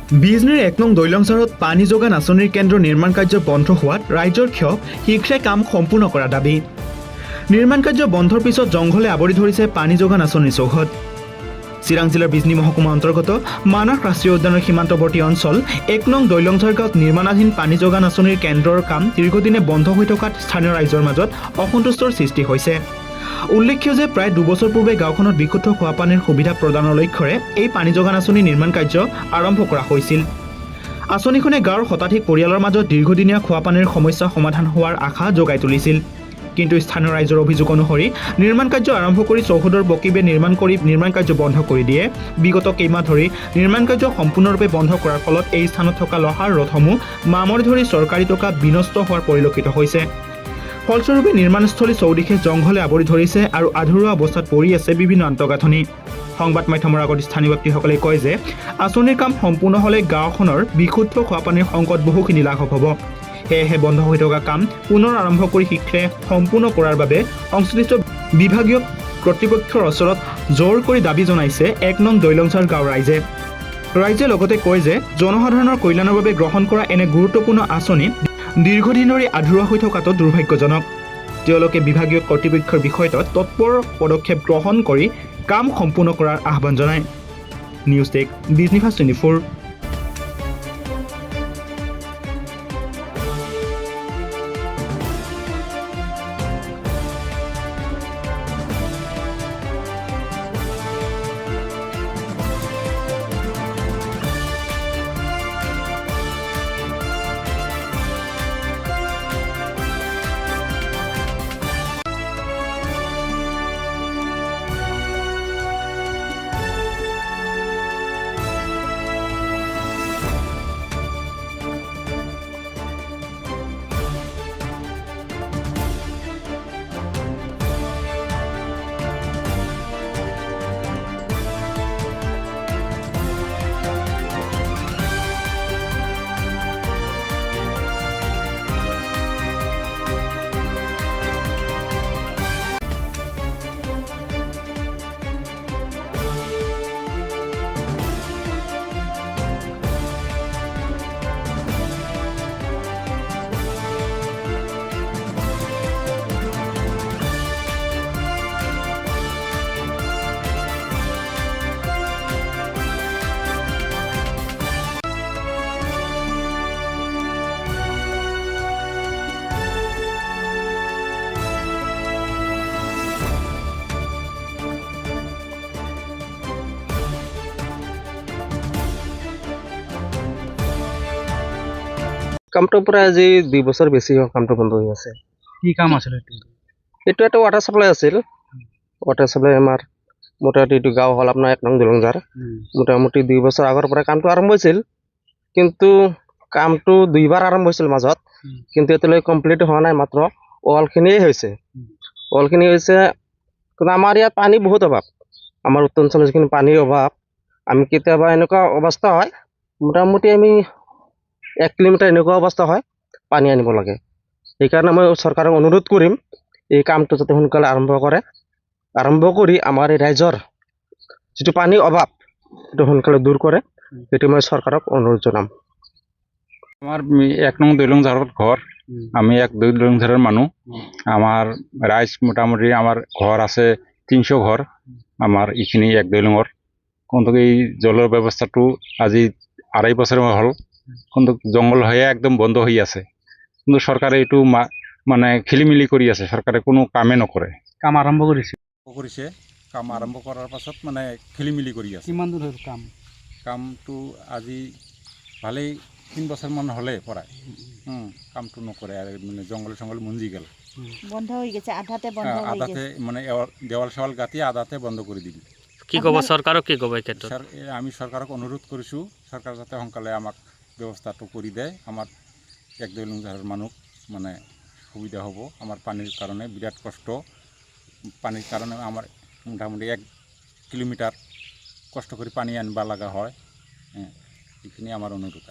বিজনীৰ ১ নং দৈলংচাৰত পানী যোগান আঁচনিৰ কেন্দ্ৰ নিৰ্মাণ কাৰ্য বন্ধ হোৱাত ৰাইজৰ ক্ষোভ শীঘ্ৰে কাম সম্পূৰ্ণ কৰা দাবী। নিৰ্মাণ কাৰ্য বন্ধৰ পিছত জংঘলে আৱৰি ধৰিছে পানী যোগান আঁচনিৰ চৌহদ। চিৰাং জিলাৰ বিজনী মহকুমা অন্তৰ্গত মানস ৰাষ্ট্ৰীয় উদ্যানৰ সীমান্তৱৰ্তী অঞ্চল ১ নং দৈলংচাৰ গাঁৱত নিৰ্মাণাধীন পানী যোগান আঁচনিৰ কেন্দ্ৰৰ কাম দীৰ্ঘদিনে বন্ধ হৈ থকাত স্থানীয় ৰাইজৰ মাজত অসন্তুষ্টৰ সৃষ্টি হৈছে। উল্লেখ্য যে প্ৰায় ২ বছৰ পূৰ্বে গাঁওখনত বিশুদ্ধ খোৱা পানীৰ সুবিধা প্ৰদানৰ লক্ষ্যৰে এই পানী যোগান আঁচনি নিৰ্মাণ কাৰ্য আৰম্ভ কৰা হৈছিল। আঁচনিখনে গাঁৱৰ শতাধিক পৰিয়ালৰ মাজত দীৰ্ঘদিনীয়া খোৱা পানীৰ সমস্যা সমাধান হোৱাৰ আশা জগাই তুলিছিল। কিন্তু স্থানীয় ৰাইজৰ অভিযোগ অনুসৰি নিৰ্মাণ কাৰ্য আৰম্ভ কৰি চৌহদৰ বকিবে নিৰ্মাণ কাৰ্য বন্ধ কৰি দিয়ে। বিগত কেইমাহ ধৰি নিৰ্মাণ কাৰ্য সম্পূৰ্ণৰূপে বন্ধ কৰাৰ ফলত এই স্থানত থকা লহাৰ ৰথসমূহ মামৰ ধৰি চৰকাৰী টকা বিনষ্ট হোৱাৰ পৰিলক্ষিত হৈছে। ফলস্বৰূপে নিৰ্মাণস্থলী চৌদিশে জংঘলে আৱৰি ধৰিছে আৰু আধৰুৱা অৱস্থাত পৰি আছে বিভিন্ন আন্তঃগাঁথনি। সংবাদ মাধ্যমৰ আগত স্থানীয় ব্যক্তিসকলে কয় যে আঁচনিৰ কাম সম্পূৰ্ণ হ'লে গাঁওখনৰ বিশুদ্ধ খোৱা পানীৰ সংকট বহুখিনি লাঘৱ হ'ব। সেয়েহে বন্ধ হৈ থকা কাম পুনৰ আৰম্ভ কৰি শীঘ্ৰে সম্পূৰ্ণ কৰাৰ বাবে সংশ্লিষ্ট বিভাগীয় কৰ্তৃপক্ষৰ ওচৰত জোৰ কৰি দাবী জনাইছে ১ নং দৈলংচাৰ গাঁৱৰ ৰাইজে। ৰাইজে লগতে কয় যে জনসাধাৰণৰ কল্যাণৰ বাবে গ্ৰহণ কৰা এনে গুৰুত্বপূৰ্ণ আঁচনি দীৰ্ঘদিন ধৰি আধৰুৱা হৈ থকাটো দুৰ্ভাগ্যজনক। তেওঁলোকে বিভাগীয় কৰ্তৃপক্ষৰ বিষয়টোত তৎপৰ পদক্ষেপ গ্ৰহণ কৰি কাম সম্পূৰ্ণ কৰাৰ আহ্বান জনায়। News desk Bijni first 24। কামটো প্ৰায় আজি ২ বছৰ বেছি হ'ল কামটো বন্ধ হৈ আছে। কি কাম আছিল এইটো এটা ৱাটাৰ চাপ্লাই আছিল। ৱাটাৰ চাপ্লাই আমাৰ মোটামুটি এইটো গাঁও হ'ল আপোনাৰ ১ নং দৈলংচাৰ। মোটামুটি ২ বছৰ আগৰ পৰা কামটো আৰম্ভ হৈছিল, কিন্তু কামটো ২বাৰ আৰম্ভ হৈছিল মাজত, কিন্তু এতিয়ালৈকে কমপ্লিট হোৱা নাই। মাত্ৰ ৱালখিনিয়ে হৈছে। ৱালখিনি হৈছে কিন্তু আমাৰ ইয়াত পানী বহুত অভাৱ। আমাৰ উত্তৰ অঞ্চলত যিখিনি পানীৰ অভাৱ, আমি কেতিয়াবা এনেকুৱা অৱস্থা হয় মোটামুটি আমি ১ কিলোমিটাৰ এনেকুৱা অৱস্থা হয় পানী আনিব লাগে। সেইকাৰণে মই চৰকাৰক অনুৰোধ কৰিম এই কামটো যাতে সোনকালে আৰম্ভ কৰে। আৰম্ভ কৰি আমাৰ এই ৰাইজৰ যিটো পানীৰ অভাৱ সেইটো সোনকালে দূৰ কৰে, সেইটো মই চৰকাৰক অনুৰোধ জনাম। আমাৰ ১ নং দৈলংঝাৰত ঘৰ। আমি ১ দৈলংঝাৰৰ মানুহ। আমাৰ ৰাইজ মোটামুটি আমাৰ ঘৰ আছে ৩০০ ঘৰ আমাৰ এইখিনি ১ দৈলঙৰ। কিন্তু এই জলৰ ব্যৱস্থাটো আজি ২.৫ বছৰ হ'ল, কিন্তু জংঘল হয়ে একদম বন্ধ হৈ আছে। কিন্তু চৰকাৰে এইটো মানে খেলিমেলি কৰি আছে, চৰকাৰে কোনো কামে নকৰে। কাম আৰম্ভ কৰিছে কাম আৰম্ভ কৰাৰ পাছত মানে খেলিমেলি কৰি আছে। কিমান দূৰ হ'ল কামটো আজি ভালেই ৩ বছৰমান হ'লে প্ৰায় কামটো নকৰে আৰু মানে জংঘল মঞ্জি গেল, বন্ধ হৈ গেছে, আধাতে বন্ধ হৈ গেছে। আধাতে মানে দেৱাল চেৱাল গাঁতি আধাতে বন্ধ কৰি দিল। কি ক'ব চৰকাৰক, কি ক'ব এই ক্ষেত্ৰত? আমি চৰকাৰক অনুৰোধ কৰিছোঁ, চৰকাৰ যাতে সোনকালে আমাক ব্যৱস্থাটো কৰি দিয়ে। আমাৰ ১ দৈলংঝাৰৰ মানুহ মানে সুবিধা হ'ব। আমাৰ পানীৰ কাৰণে বিৰাট কষ্ট। পানীৰ কাৰণে আমাৰ মোটামুটি ১ কিলোমিটাৰ কষ্ট কৰি পানী আনিব লগা হয়। এইখিনি আমাৰ অনুৰোধ।